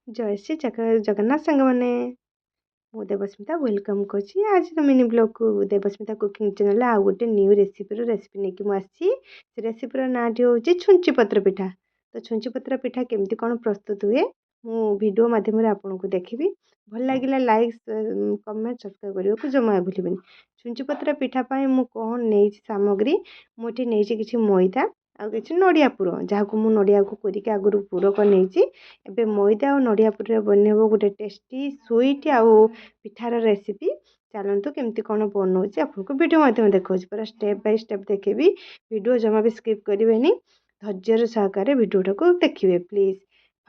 जय श्री जगन्नाथ सांग मैंने मु देवस्मिता वेलकम करछि आज मिनी ब्लॉग को देवस्मिता कुकिंग चैनल आ गोटे न्यू रेसिपी नहीं मुझे से रेसिपीर नाटी हूँ छुंची पत्र पिठा। तो छुंची पत्र पिठा केमती कौन प्रस्तुत हुए मु वीडियो माध्यम आपको देखी भल लगे लाइक कमेंट सब्सक्राइब करने को जमा भूल। छुंची पत्र पिठा मुझे कौन नहीं सामग्री मुझे नहीं कि मैदा आ कि नड़िया पुर जहाँ को नड़िया को कोरिक आगुरी पुर कर नहीं मैदा और नड़िया पुर बनब गोटे टेस्टी स्वीट आउ पिठार रेसिपी चलतु केमती कौन बनाऊँ आपको वीडियो माध्यम देखा पूरा स्टेप बाय स्टेप देखेबी वीडियो जमा भी स्किप करेंगे धैर्य सहकार वीडियोटा को देखिए प्लीज।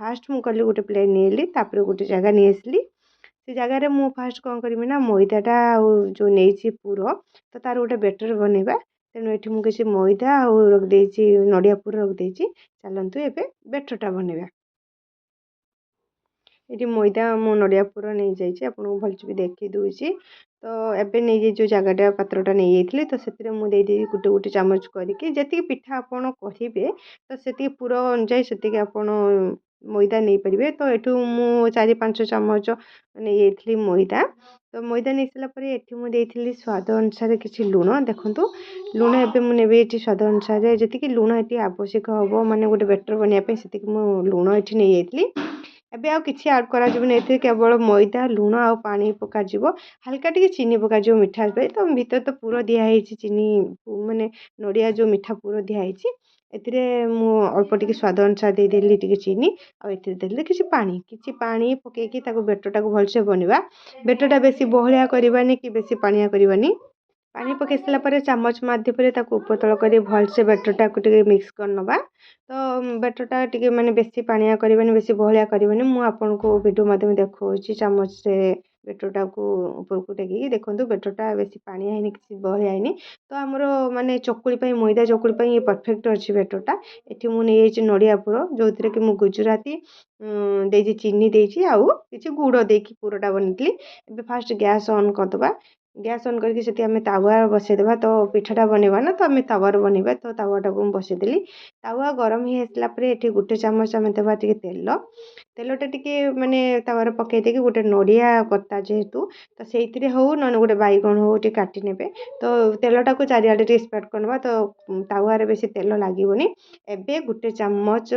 फास्ट मुझे कल गोटे प्लेट नहीं गोटे जगह नहीं आसली से जगार मु फास्ट कौन करी ना मैदाटा जो नहीं पुर तो तार गोटे बेटर बनवा तेणु ये मुझे मैदा और रखिदे नड़िया पुर रखिदे चलतु एवं बेटरटा बनवा। ये मैदा मु नड़िया पुर नहीं जाइए आपको भलसे भी देखी दूसरी तो एबे नहीं जो जगटा पात्रटा नहीं जाइए तो से मुझे गोटे गोटे चामच करके जी पिठा आपड़ कहे तो से पुर अनुजाई से आप मैदा नहीं पारे तो ये चार पांच चामच नहीं जाइए मैदा तो मैदा नहीं सारापर ये मुझे स्वाद अनुसार किसी लुण देखूँ लुण एवं मुझे स्वाद अनुसार जी लुण ये आवश्यक हम माने गोटे बेटर बनवाई से लुण ये नहीं जाइए एबे आउ किसी आड करा केवल मैदा लुण आ पानी पक हल्का टी चीनी पक मिठा तो भीतर तो पूरा दिखाई चीनी माने नड़िया जो मिठा पूरा दिखाई अल्प टी स्वाद अनुसार देदेली टी चीनी आदेली किसी पानी पकईकी बेटरटा को भलसे बनवा बेटरटा बेसी बहलिया करवानी कि बेसी पानिया करवानी पानी पकई सारापर चामच माध्यम उपतल कर भलसे बेटरटा को मिक्स करनवा तो बेटरटा टी मैंने बेसी पानिया करवानी बेसी बहलिया करवानी मुझे वीडियो माध्यम देखा चामच से बेटरटा को ऊपर को टेक देखो बेटरटा बेसी पानिया है किसी बहलिया है तो आमर माने चकुली मैदा चकुली ये परफेक्ट अच्छी बेटरटा ये मुझे नड़िया पुर जो थी कि गुजराती दे चीनी देती आउ कि गुड़ देकी पुरटा बनई फास्ट गैस ऑन करदे गैस ऑन करके आम तावा बसईदेवा तो पिठाटा बनवा ना तो आम तावर बनवा तो तावाटा को बसईदेली तावा गरम ही आसला ये गोटे चामच आम देवा तेल तेलटा टी माने तावर पकई देकी गोटे नड़िया कता जेहेतु तो से हो ना गोटे बैगण हो काटी ने तो तेलटा को चारिआडे स्प्रेड करवा तो तावार बेसी तेल लगभग एबे गोटे चामच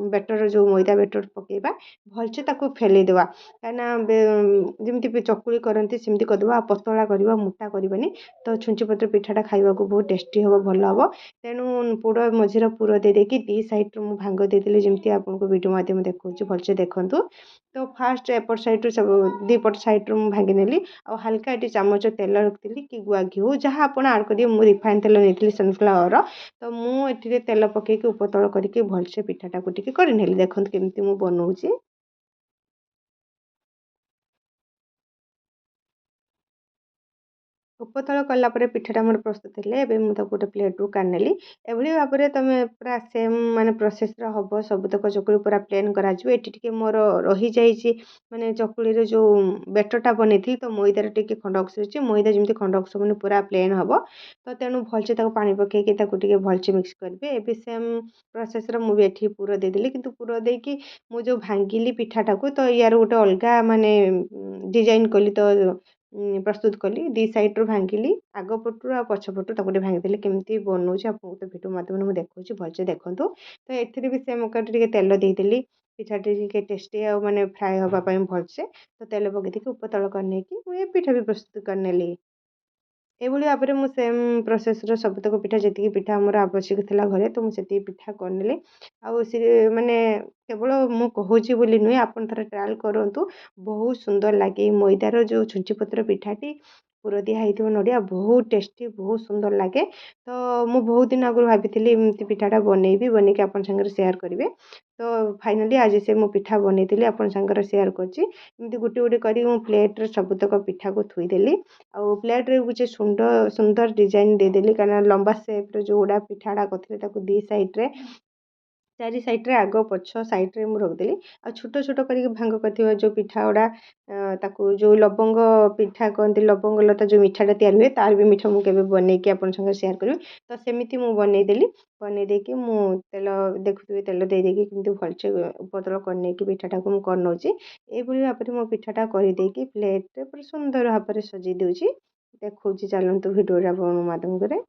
बेटर जो मैदा बेटर पकेबा भलसे ताको फेलईदेवा कहीं जमी चकुली करती सेमती करदेवा पतला करवा मोटा करवानी तो छुंची पत्र पिठाटा खावा बहुत टेस्टी हम भल हम तेणु पुर मझीर पुर देदेकी दी सैड्रु मुझे भांग देदेली जमी आपको वीडियो माध्यम देखा भलसे देखूँ तो फास्ट एपट सैड्रु सब दीपट सैड्रु मुझे भांगी नेली आ हल्का ये चामच तेल रखी कि गुआ घी हो जहाँ आप आड करेंगे मुझे रिफाइन तेल नहीं सनफ्लावर तो मुझे तेल पकईकी उपतल करके भलसे पिठाटा को करनेली देखो केमती मुझे बनाऊँगी। उपतल कलापर पिठाटा मोर प्रस्तुत है एवं मुझे गोटे प्लेट्रु काढ़ी एभली भाव में तुम पूरा सेम माने प्रोसेस हम सबुतक चकुली पूरा प्लेन कर मोर रही जाइए माने चकुली जो बेटरटा बनई तो मैदार टी खंड अंश रही मैदा जमी खंड अंश मैंने पूरा प्लेन हम तो तेणु भलसे पानी पकईकी भलसे मिक्स करेंगे एवं सेम प्रोसेस मुझे पुर देदेली कि पुर देकी मुझे भांगिली पिठाटा को तो यार गोटे अलग माने डिजाइन कली तो प्रस्तुत कली दी सैड्रु भांगिली आग पटू आ पछ पटू ताकूटे भांगीदेली केमती बनाऊँ आपको तो वीडियो माध्यम मुझे देखा भलसे देखूँ तो ये भी सेम टी तेल देदेली पिठा टी टेस्टी आ माने फ्राए हाँपाई भलसे तो तेल पकई उपतल कर मुझे पिठा भी प्रस्तुत करनेली एभली भाव में मुझे सेम प्रोसेस सबतक पिठा जी पिठा मोर आवश्यक था घरे तो मुझे पिठा करनेली आउ माने केवल मु कहूँ बोली नुहे आप ट्रायल करूँ बहुत सुंदर लगे मैदार जो छुंची पत्र पिठाटी पुर दिखाई नड़िया बहुत टेस्टी बहुत सुंदर लगे तो मु बहुत दिन आगु भाभी एमती पिठाटा बनईबी बनईकी आप सेयार करेंगे तो फाइनाली आज से मु पिठा बनईली आप सेयार करमती गोटे गोटे कर प्लेट्रे सबुतक पिठा को थुईदेली आउ प्लेट्रे कुछ सुंदर सुंदर डिजाइन देदेली कहीं लंबा सेप्रे जो गुड़ा पिठाड़ा करते दी सैड्रे ଚାରି ସାଇଡ଼୍ରେ ଆଗ ପଛ ସାଇଡ଼୍ରେ ମୁଁ ରଖିଦେଲି। ଆଉ ଛୋଟ ଛୋଟ କରିକି ଭାଙ୍ଗ କରିଥିବା ଯେଉଁ ପିଠା ଗୁଡ଼ା ତାକୁ ଯେଉଁ ଲବଙ୍ଗ ପିଠା କହନ୍ତି, ଲବଙ୍ଗ ଲତା ଯେଉଁ ମିଠାଟା ତିଆରି ହୁଏ ତାର ବି ମିଠା ମୁଁ କେବେ ବନେଇକି ଆପଣଙ୍କ ସାଙ୍ଗରେ ସେୟାର କରିବି। ତ ସେମିତି ମୁଁ ବନେଇଦେଲି। ବନେଇ ଦେଇକି ମୁଁ ତେଲ ଦେଖୁଥିବି, ତେଲ ଦେଇ ଦେଇକି କେମିତି ଭଲସେ ଉପର ତଳ କରିନେଇକି ପିଠାଟାକୁ ମୁଁ କରିନେଉଛି। ଏଇଭଳି ଭାବରେ ମୋ ପିଠାଟା କରିଦେଇକି ପ୍ଲେଟ୍ରେ ପୁରା ସୁନ୍ଦର ଭାବରେ ସଜେଇ ଦେଉଛି। ଦେଖାଉଛି, ଚାଲନ୍ତୁ ଭିଡ଼ିଓରେ ଆପଣଙ୍କ ମାଧ୍ୟମରେ।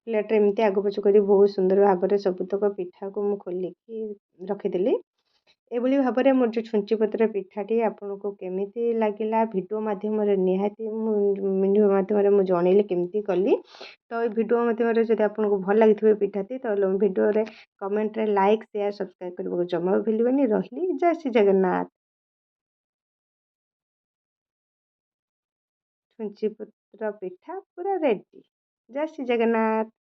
ପ୍ଲେଟ୍ରେ ଏମିତି ଆଗ ପଛ କରି ବହୁତ ସୁନ୍ଦର ଭାବରେ ସବୁତକ ପିଠାକୁ ମୁଁ ଖୋଲିକି ରଖିଦେଲି। ଏଭଳି ଭାବରେ ମୋର ଯେଉଁ ଛୁଞ୍ଚି ପତ୍ର ପିଠାଟି ଆପଣଙ୍କୁ କେମିତି ଲାଗିଲା ଭିଡ଼ିଓ ମାଧ୍ୟମରେ ନିହାତି ମୁଁ ଭିଡ଼ିଓ ମାଧ୍ୟମରେ ମୁଁ ଜଣେଇଲି କେମିତି କଲି। ତ ଏଇ ଭିଡ଼ିଓ ମାଧ୍ୟମରେ ଯଦି ଆପଣଙ୍କୁ ଭଲ ଲାଗିଥିବ ପିଠାଟି, ତାହେଲେ ଭିଡ଼ିଓରେ କମେଣ୍ଟରେ ଲାଇକ୍ ସେୟାର ସବସ୍କ୍ରାଇବ୍ କରିବାକୁ ଜମା ବି ଭୁଲିବେନି। ରହିଲି, ଜୟ ଶ୍ରୀ ଜଗନ୍ନାଥ। ଛୁଞ୍ଚି ପତ୍ର ପିଠା ପୁରା ରେଡ଼ି। ଜୟ ଶ୍ରୀ ଜଗନ୍ନାଥ।